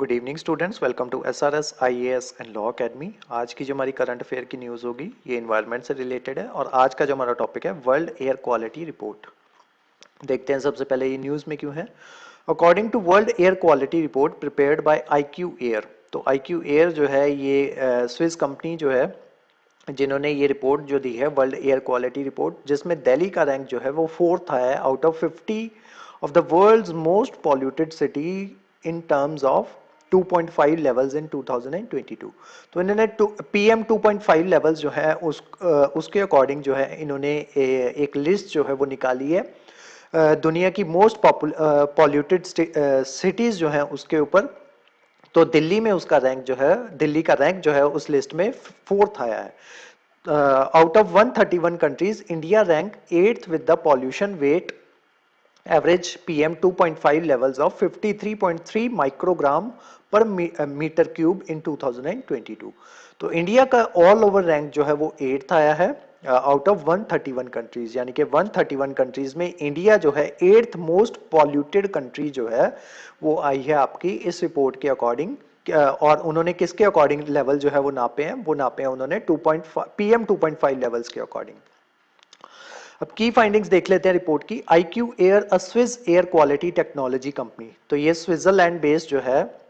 Good evening students, welcome to SRS IAS and law academy. आज की जो हमारी करंट अफेयर की न्यूज़ होगी ये इन्वायरमेंट से रिलेटेड है और आज का जो हमारा टॉपिक है वर्ल्ड एयर क्वालिटी रिपोर्ट। देखते हैं सबसे पहले ये न्यूज़ में क्यों है। According to world air quality report prepared by IQAir, तो आईक्यू एयर जो है ये स्विस कंपनी जो है जिन्होंने ये रिपोर्ट जो दी है वर्ल्ड एयर क्वालिटी रिपोर्ट, जिसमें दिल्ली का रैंक जो है वो 4th आया है out of 50 of the world's most polluted city in terms of 2.5 levels in 2022। तो इन्होंने पीएम 2.5 लेवल्स जो है उसके अकॉर्डिंग जो है इन्होंने एक लिस्ट जो है वो निकाली है दुनिया की मोस्ट पॉल्यूटेड सिटीज जो है उसके ऊपर। तो दिल्ली में उसका रैंक जो है, दिल्ली का रैंक जो है उस लिस्ट में 4th आया है। Out of 131 countries India rank 8th with the pollution weight average PM 2.5 levels of 53.3 microgram per meter cube in 2022। तो इंडिया का ऑल ओवर रैंक जो है वो 8th आया है आउट ऑफ 131 कंट्रीज, यानी कि 131 कंट्रीज में इंडिया जो है 8th मोस्ट पॉल्यूटेड कंट्री जो है वो आई है आपकी इस रिपोर्ट के अकॉर्डिंग। और उन्होंने किसके अकॉर्डिंग लेवल जो है वो नापे हैं, वो नापे हैं उन्होंने 2.5 पीएम 2.5 लेवल्स के अकॉर्डिंग। अब की फाइंडिंग्स देख लेते हैं रिपोर्ट की। आईक्यू एयर अ Swiss air quality technology company, तो ये स्विट्जरलैंड बेस्ड जो है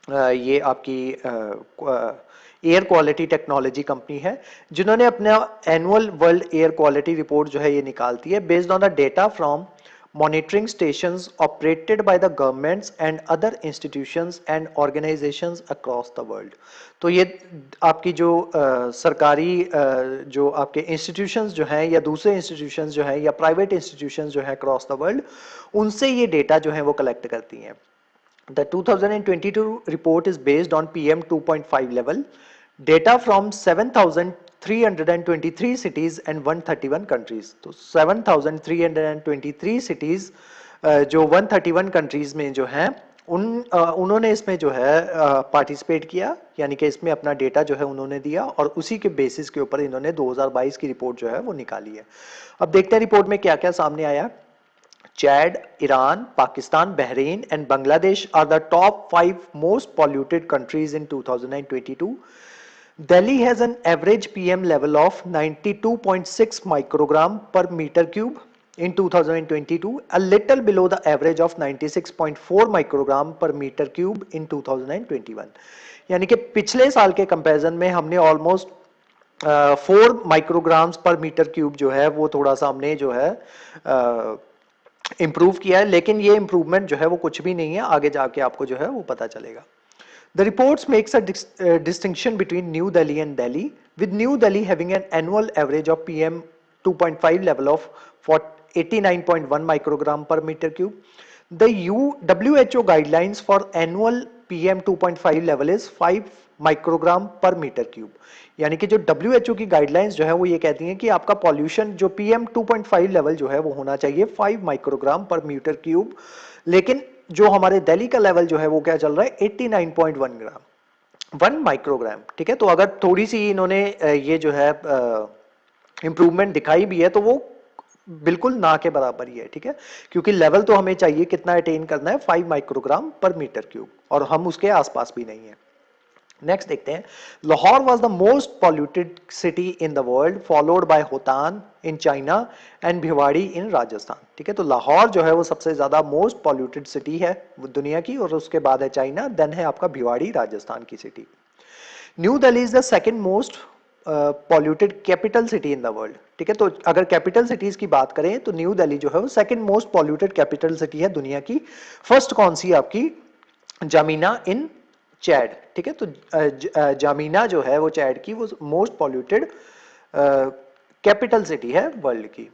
ये आपकी एयर क्वालिटी टेक्नोलॉजी कंपनी है जिन्होंने अपना annual world air quality report जो है ये निकालती है based on the data from monitoring stations operated by the governments and other institutions and organizations across the world। तो ये आपकी जो सरकारी जो आपके इंस्टीट्यूशंस जो हैं या दूसरे इंस्टीट्यूशंस जो हैं या प्राइवेट इंस्टीट्यूशंस जो हैं अक्रॉस द वर्ल्ड, उनसे ये डेटा जो है वो कलेक्ट करती हैं। The 2022 report is based on PM 2.5 level data from 7,323 cities and 131 countries। तो 7,323 cities जो 131 countries में जो हैं उन्होंने इसमें जो है पार्टिसिपेट किया, यानी कि इसमें अपना डेटा जो है उन्होंने दिया और उसी के बेसिस के ऊपर इन्होंने 2022 की रिपोर्ट जो है वो निकाली है। अब देखते हैं रिपोर्ट में क्या क्या सामने आया। Chad, Iran, Pakistan, Bahrain and Bangladesh are the top 5 most polluted countries in 2022. Delhi has an average PM level of 92.6 microgram per meter cube in 2022, a little below the average of 96.4 microgram per meter cube in 2021। यानी कि पिछले साल के comparison में हमने almost 4 micrograms पर meter cube जो है वो थोड़ा सा हमने जो है इंप्रूव किया है, लेकिन ये इंप्रूवमेंट जो है वो कुछ भी नहीं है, आगे जाके आपको जो है वो पता चलेगा। The reports makes a distinction between New Delhi and Delhi, with New Delhi having an annual average of PM 2.5 level of 89.1 microgram per meter cube. The WHO guidelines for annual PM 2.5 level is 5 microgram per meter cube, यानी कि जो WHO की guidelines जो है वो ये कहती हैं कि आपका पॉल्यूशन जो PM 2.5 लेवल जो है वो होना चाहिए 5 माइक्रोग्राम पर मीटर क्यूब, लेकिन जो हमारे दिल्ली का लेवल जो है वो क्या चल रहा है 89.1 ग्राम 1 माइक्रोग्राम। ठीक है, तो अगर थोड़ी सी इन्होंने ये जो है इंप्रूवमेंट दिखाई भी है तो वो बिल्कुल ना के बराबर ही है। ठीक है, क्योंकि लेवल तो हमें चाहिए कितना अटेन करना है 5 माइक्रोग्राम पर मीटर क्यूब और हम उसके आसपास भी नहीं है। नेक्स्ट देखते हैं, Lahore was the most polluted city in the world followed by Hotan in China and Bhiwadi in Rajasthan. ठीक है, तो लाहौर जो है वो सबसे ज्यादा मोस्ट पॉल्यूटेड सिटी है दुनिया की और उसके बाद है चाइना, देन है आपका भिवाड़ी राजस्थान की city. New Delhi is the second most polluted capital city in the world. ठीक है, तो अगर कैपिटल सिटीज की बात करें तो न्यू दिल्ली जो है वो second most polluted capital city है दुनिया की। फर्स्ट कौन सी आपकी जामीना इन चैड। ठीक है, तो जामीना जो है वो चैड की वो मोस्ट पॉल्यूटेड कैपिटल सिटी है वर्ल्ड की।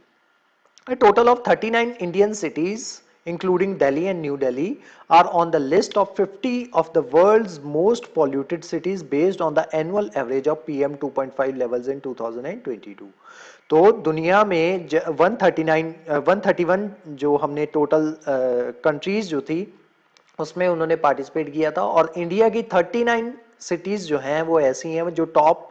A total of 39 Indian cities including Delhi and New Delhi are on the list of 50 of the world's most polluted cities based on the annual average of PM 2.5 levels in 2022। तो दुनिया में 131 जो हमने total countries जो थी उसमें उन्होंने participate किया था और इंडिया की 39 सिटीज जो हैं वो ऐसी हैं जो टॉप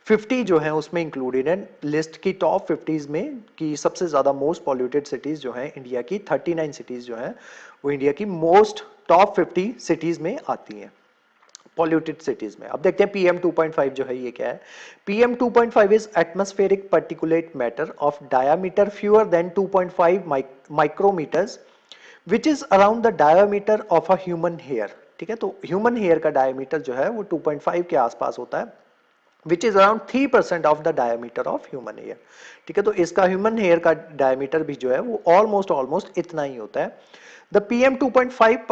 50 जो हैं उसमें इंक्लूडेड है। लिस्ट की टॉप 50 में की सबसे ज्यादा मोस्ट पॉल्यूटेड सिटीज जो हैं इंडिया की 39 सिटीज जो हैं वो इंडिया की मोस्ट टॉप 50 सिटीज में आती हैं। पॉल्यूटेड सिटीज में। अब देखते हैं पीएम 2.5 जो है ये क्या है। PM 2.5 is atmospheric particulate matter of diameter fewer than 2.5 micrometers which is around the diameter of a human hair. ठीक है, तो ह्यूमन हेयर का डायमीटर जो है वो 2.5 के आसपास होता है, which is around 3% of the diameter of human hair. ठीक है, तो इसका ह्यूमन हेयर का डायमीटर भी जो है वो ऑलमोस्ट इतना ही होता है। The PM 2.5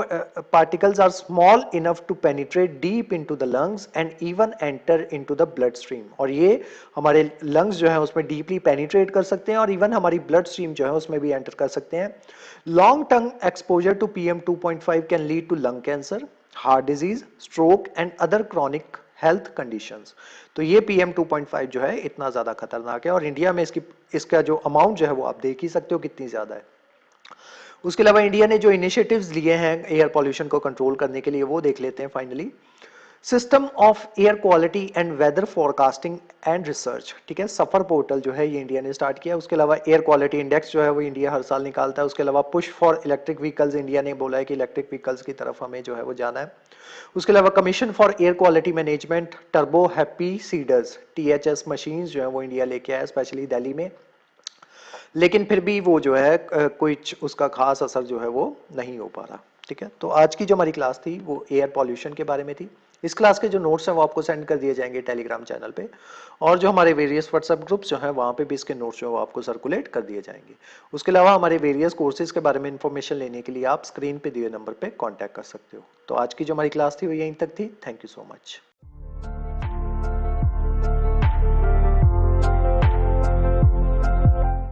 particles are small enough to penetrate deep into the lungs and even enter into the bloodstream। और ये हमारे lungs जो है उसमें deeply penetrate कर सकते हैं और even हमारी bloodstream जो है उसमें भी enter कर सकते हैं। Long term exposure to PM 2.5 can lead to lung cancer, heart disease, stroke and other chronic health conditions. तो ये PM 2.5 जो है इतना ज्यादा खतरनाक है और इंडिया में इसका जो अमाउंट जो है वो आप देख ही सकते हो कितनी ज्यादा है। उसके अलावा इंडिया ने जो इनिशिएटिव्स लिए हैं एयर पॉल्यूशन को कंट्रोल करने के लिए वो देख लेते हैं finally. System of air quality and weather forecasting and research. ठीक है, सफर पोर्टल जो है ये इंडिया ने स्टार्ट किया। उसके अलावा एयर क्वालिटी इंडेक्स जो है वो इंडिया हर साल निकालता है। उसके अलावा push for electric vehicles, India ने बोला है कि इलेक्ट्रिक व्हीकल्स की तरफ हमें जो है वो जाना है। उसके अलावा commission for air quality management, turbo happy seeders THS machines जो है वो इंडिया लेके आया स्पेशली दिल्ली में, लेकिन फिर भी वो जो है कुछ उसका खास असर जो है वो नहीं हो पा रहा। ठीक है, तो आज की जो हमारी क्लास थी वो एयर पॉल्यूशन के बारे में थी। इस क्लास के जो नोट्स हैं वो आपको सेंड कर दिए जाएंगे टेलीग्राम चैनल पे, और जो हमारे वेरियस व्हाट्सएप ग्रुप्स जो हैं वहाँ पे भी इसके नोट्स जो है वो आपको सर्कुलेट कर दिए जाएंगे। उसके अलावा हमारे वेरियस कोर्सेज के बारे में इंफॉर्मेशन लेने के लिए आप स्क्रीन पे दिए नंबर पे कॉन्टैक्ट कर सकते हो। तो आज की जो हमारी क्लास थी वो यहीं तक थी। Thank you so much.